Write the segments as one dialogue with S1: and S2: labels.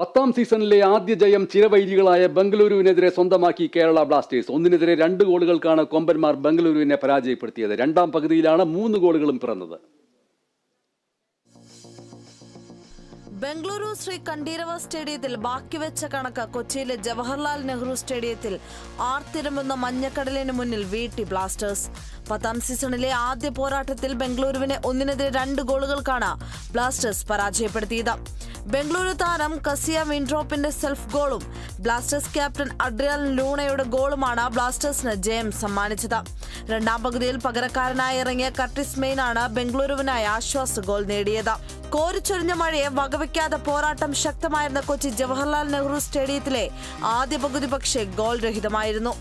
S1: 10ാം സീസണിലെ ആദ്യ ജയം ചിരവൈരികളായ ബംഗളൂരുവിനെതിരെ സ്വന്തമാക്കി കേരള ബ്ലാസ്റ്റേഴ്സ്. 1-നെതിരെ 2 ഗോളുകൾക്കാണ് കൊമ്പന്മാർ ബംഗളൂരുവിനെ പരാജയപ്പെടുത്തിയത്. രണ്ടാം പകുതിയിലാണ് 3 ഗോളുകളും പിറന്നത്.
S2: ബംഗളൂരു ശ്രീ കണ്ഠീരവ സ്റ്റേഡിയത്തിൽ ബാക്കിവെച്ച കണക്ക് കൊച്ചിയിലെ ജവഹർലാൽ നെഹ്റു സ്റ്റേഡിയത്തിൽ ആർത്തിരമ്പുന്ന മഞ്ഞക്കടലിന് മുന്നിൽ വീട്ടി ബ്ലാസ്റ്റേഴ്സ്. 10ാം സീസണിലെ ആദ്യ പോരാട്ടത്തിൽ ബംഗളൂരുവിനെ 1-നെതിരെ 2 ഗോളുകൾക്കാണ് ബ്ലാസ്റ്റേഴ്സ് പരാജയപ്പെടുത്തിയത്. ബംഗളൂരു താരം കസിയ വിൻഡ്രോപ്പിന്റെ സെൽഫ് ഗോളും ബ്ലാസ്റ്റേഴ്സ് ക്യാപ്റ്റൻ അഡ്രിയാൻ ലൂണയുടെ ഗോളുമാണ് ബ്ലാസ്റ്റേഴ്സിന് ജയം സമ്മാനിച്ചത്. രണ്ടാം പകുതിയിൽ പകരക്കാരനായി ഇറങ്ങിയ കർട്ടിസ് മെയിനാണ് ബംഗളൂരുവിനായി ആശ്വാസ ഗോൾ നേടിയത്. കോരിച്ചൊരിഞ്ഞ മഴയെ വകവയ്ക്കാതെ പോരാട്ടം ശക്തമായിരുന്ന കൊച്ചി ജവഹർലാൽ നെഹ്റു സ്റ്റേഡിയത്തിലെ ആദ്യ പകുതി പക്ഷേ ഗോൾ രഹിതമായിരുന്നു.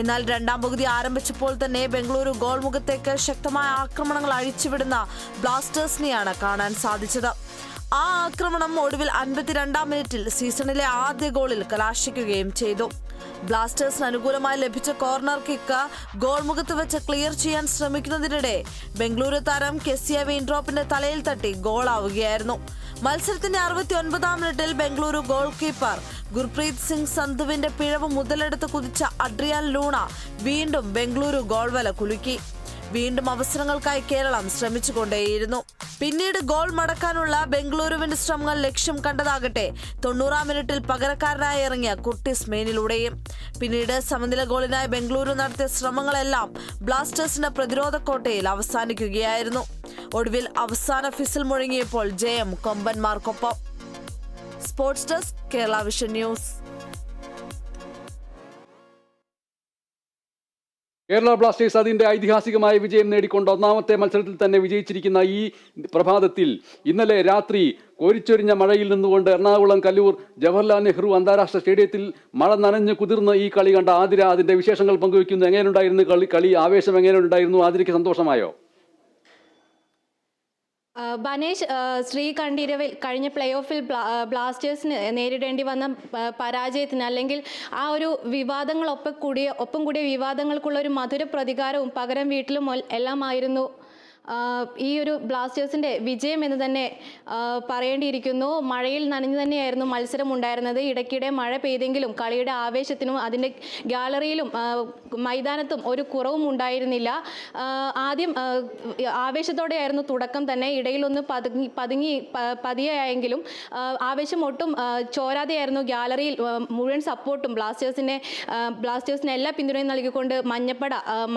S2: എന്നാൽ രണ്ടാം പകുതി ആരംഭിച്ചപ്പോൾ തന്നെ ബംഗളൂരു ഗോൾ മുഖത്തേക്ക് ശക്തമായ ആക്രമണങ്ങൾ അഴിച്ചുവിടുന്ന ബ്ലാസ്റ്റേഴ്സിനെയാണ് കാണാൻ സാധിച്ചത്. ആ ആക്രമണം ഒടുവിൽ 52ാം മിനിറ്റിൽ സീസണിലെ ആദ്യ ഗോളിൽ കലാശിക്കുകയും ചെയ്തു. ബ്ലാസ്റ്റേഴ്സിന് അനുകൂലമായി ലഭിച്ച കോർണർ കിക്ക് ഗോൾ മുഖത്ത് വെച്ച് ക്ലിയർ ചെയ്യാൻ ശ്രമിക്കുന്നതിനിടെ ബംഗളൂരു താരം കെസിയ വിൻഡ്രോപ്പിന്റെ തലയിൽ തട്ടി ഗോളാവുകയായിരുന്നു. മത്സരത്തിന്റെ 69ാം മിനിറ്റിൽ ബംഗളൂരു ഗോൾ കീപ്പർ ഗുർപ്രീത് സിംഗ് സന്ധുവിന്റെ പിഴവ് മുതലെടുത്ത് കുതിച്ച അഡ്രിയാൻ ലൂണ വീണ്ടും ബംഗളൂരു ഗോൾ വല കുലുക്കി. വീണ്ടും അവസരങ്ങൾക്കായി കേരളം ശ്രമിച്ചുകൊണ്ടേയിരുന്നു. പിന്നീട് ഗോൾ മടക്കാനുള്ള ബംഗളൂരുവിന്റെ ശ്രമങ്ങൾ ലക്ഷ്യം കണ്ടതാകട്ടെ 90ാം മിനിറ്റിൽ പകരക്കാരനായി ഇറങ്ങിയ കുർട്ടിസ് മെയിനിലൂടെയും. പിന്നീട് സമനില ഗോളിനായി ബംഗളൂരു നടത്തിയ ശ്രമങ്ങളെല്ലാം ബ്ലാസ്റ്റേഴ്സിന്റെ പ്രതിരോധ കോട്ടയിൽ അവസാനിക്കുകയായിരുന്നു. ഒടുവിൽ അവസാന ഫിസിൽ മുഴങ്ങിയപ്പോൾ ജയം കൊമ്പന്മാർക്കൊപ്പം. Sports desk, Kerala vision news.
S1: Kerala Blasters അതിന്റെ ഐതിഹാസികമായ വിജയം നേടിക്കൊണ്ട് ഒന്നാമത്തെ മത്സരത്തിൽ തന്നെ വിജയിച്ചിരിക്കുന്ന ഈ പ്രഭാതത്തിൽ ഇന്നലെ രാത്രി കോരിച്ചൊരിഞ്ഞ മഴയിൽ നിന്നുകൊണ്ട് എറണാകുളം കല്ലൂർ ജവഹർലാൽ നെഹ്റു അന്താരാഷ്ട്ര സ്റ്റേഡിയത്തിൽ മഴ നനഞ്ഞ് കുതിർന്ന് ഈ കളി കണ്ട ആതിര അതിന്റെ വിശേഷങ്ങൾ പങ്കുവയ്ക്കുന്നു. എങ്ങനെയുണ്ടായിരുന്നു കളി? ആവേശം എങ്ങനെയുണ്ടായിരുന്നു? ആതിരയ്ക്ക് സന്തോഷമായോ?
S3: ബനേഷ്, ശ്രീ കണ്ഠീരവിൽ കഴിഞ്ഞ പ്ലേ ഓഫിൽ ബ്ലാസ്റ്റേഴ്സിന് നേരിടേണ്ടി വന്ന പരാജയത്തിന് അല്ലെങ്കിൽ ആ ഒരു ഒപ്പം കൂടിയ വിവാദങ്ങൾക്കുള്ള ഒരു മധുര പ്രതികാരവും പകരം വീട്ടിലും എല്ലാമായിരുന്നു ഈ ഒരു ബ്ലാസ്റ്റേഴ്സിൻ്റെ വിജയം എന്ന് തന്നെ പറയേണ്ടിയിരിക്കുന്നു. മഴയിൽ നനഞ്ഞു തന്നെയായിരുന്നു മത്സരം ഉണ്ടായിരുന്നത്. ഇടയ്ക്കിടെ മഴ പെയ്തെങ്കിലും കളിയുടെ ആവേശത്തിനും അതിൻ്റെ ഗാലറിയിലും മൈതാനത്തും ഒരു കുറവും ഉണ്ടായിരുന്നില്ല. ആദ്യം ആവേശത്തോടെയായിരുന്നു തുടക്കം തന്നെ. ഇടയിലൊന്ന് പതിയെങ്കിലും ആവേശം ഒട്ടും ചോരാതെയായിരുന്നു ഗാലറിയിൽ മുഴുവൻ സപ്പോർട്ടും ബ്ലാസ്റ്റേഴ്സിന് എല്ലാ പിന്തുണയും നൽകിക്കൊണ്ട്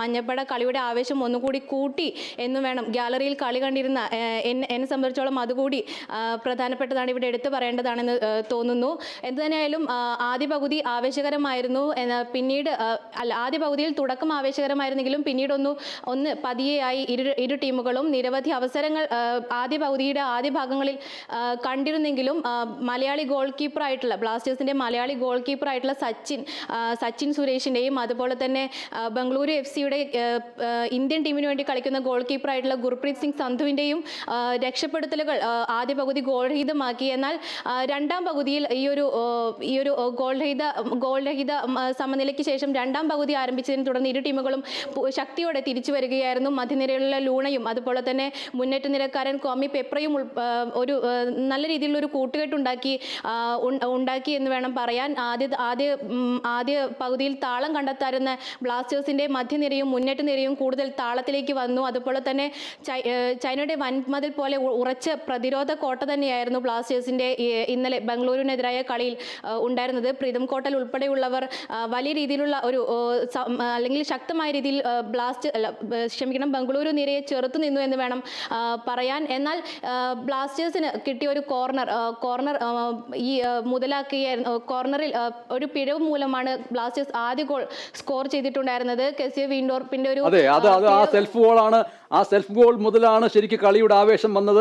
S3: മഞ്ഞപ്പട കളിയുടെ ആവേശം ഒന്നുകൂടി കൂട്ടി എന്ന് വേണം. ഗാലറിയിൽ കളി കണ്ടിരുന്ന എന്നെ സംബന്ധിച്ചോളം അതുകൂടി പ്രധാനപ്പെട്ടതാണ്, ഇവിടെ എടുത്തു പറയേണ്ടതാണെന്ന് തോന്നുന്നു. എന്തുതന്നെയായാലും ആദ്യ പകുതി ആവേശകരമായിരുന്നു. പിന്നീട് ആദ്യ പകുതിയിൽ തുടക്കം ആവേശകരമായിരുന്നെങ്കിലും പിന്നീട് ഒന്ന് പതിയെയായി ഇരു ടീമുകളും നിരവധി അവസരങ്ങൾ ആദ്യ പകുതിയുടെ ആദ്യ ഭാഗങ്ങളിൽ കണ്ടിരുന്നെങ്കിലും മലയാളി ഗോൾ കീപ്പറായിട്ടുള്ള ബ്ലാസ്റ്റേഴ്സിന്റെ മലയാളി ഗോൾ കീപ്പറായിട്ടുള്ള സച്ചിൻ സുരേഷിന്റെയും അതുപോലെ തന്നെ ബംഗളൂരു FC-യുടെ ഇന്ത്യൻ ടീമിന് വേണ്ടി കളിക്കുന്ന ഗോൾ കീപ്പറായിട്ടുള്ള ഗുർപ്രീത് സിംഗ് സന്ധുവിന്റെയും രക്ഷപ്പെടുത്തലുകൾ ആദ്യ പകുതി ഗോൾരഹിതമാക്കി. എന്നാൽ രണ്ടാം പകുതിയിൽ ഈ ഒരു ഗോൾരഹിത സമനിലയ്ക്ക് ശേഷം രണ്ടാം പകുതി ആരംഭിച്ചതിനെ തുടർന്ന് ഇരു ടീമുകളും ശക്തിയോടെ തിരിച്ചു വരികയായിരുന്നു. മധ്യനിരയിലുള്ള ലൂണയും അതുപോലെ തന്നെ മുന്നേറ്റ നിരക്കാരൻ കോമി പെപ്രയും ഒരു നല്ല രീതിയിലുള്ള ഒരു കൂട്ടുകെട്ടുണ്ടാക്കി എന്ന് വേണം പറയാൻ. ആദ്യ പകുതിയിൽ താളം കണ്ടെത്താറുന്ന ബ്ലാസ്റ്റേഴ്സിന്റെ മധ്യനിരയും മുന്നേറ്റ നിരയും കൂടുതൽ താളത്തിലേക്ക് വന്നു. അതുപോലെ തന്നെ ചൈനയുടെ വൻമതിൽ പോലെ ഉറച്ച പ്രതിരോധ കോട്ട തന്നെയായിരുന്നു ബ്ലാസ്റ്റേഴ്സിന്റെ ഇന്നലെ ബംഗളൂരുവിനെതിരായ കളിയിൽ ഉണ്ടായിരുന്നത്. പ്രീതം കോട്ടൽ ഉൾപ്പെടെയുള്ളവർ വലിയ രീതിയിലുള്ള ഒരു അല്ലെങ്കിൽ ശക്തമായ രീതിയിൽ ബംഗളൂരു നിരയെ ചെറുത്തു നിന്നു എന്ന് വേണം പറയാൻ. എന്നാൽ ബ്ലാസ്റ്റേഴ്സിന് കിട്ടിയ ഒരു കോർണർ ഈ മുതലാക്കിയായിരുന്നു. കോർണറിൽ ഒരു പിഴവ് മൂലമാണ് ബ്ലാസ്റ്റേഴ്സ് ആദ്യ ഗോൾ സ്കോർ ചെയ്തിട്ടുണ്ടായിരുന്നത്. കെസിയ വിൻഡോർപ്പിന്റെ ഒരു
S1: സെൽഫ് ഗോൾ മുതലാണ് ശരിക്കും കളിയുടെ ആവേശം വന്നത്.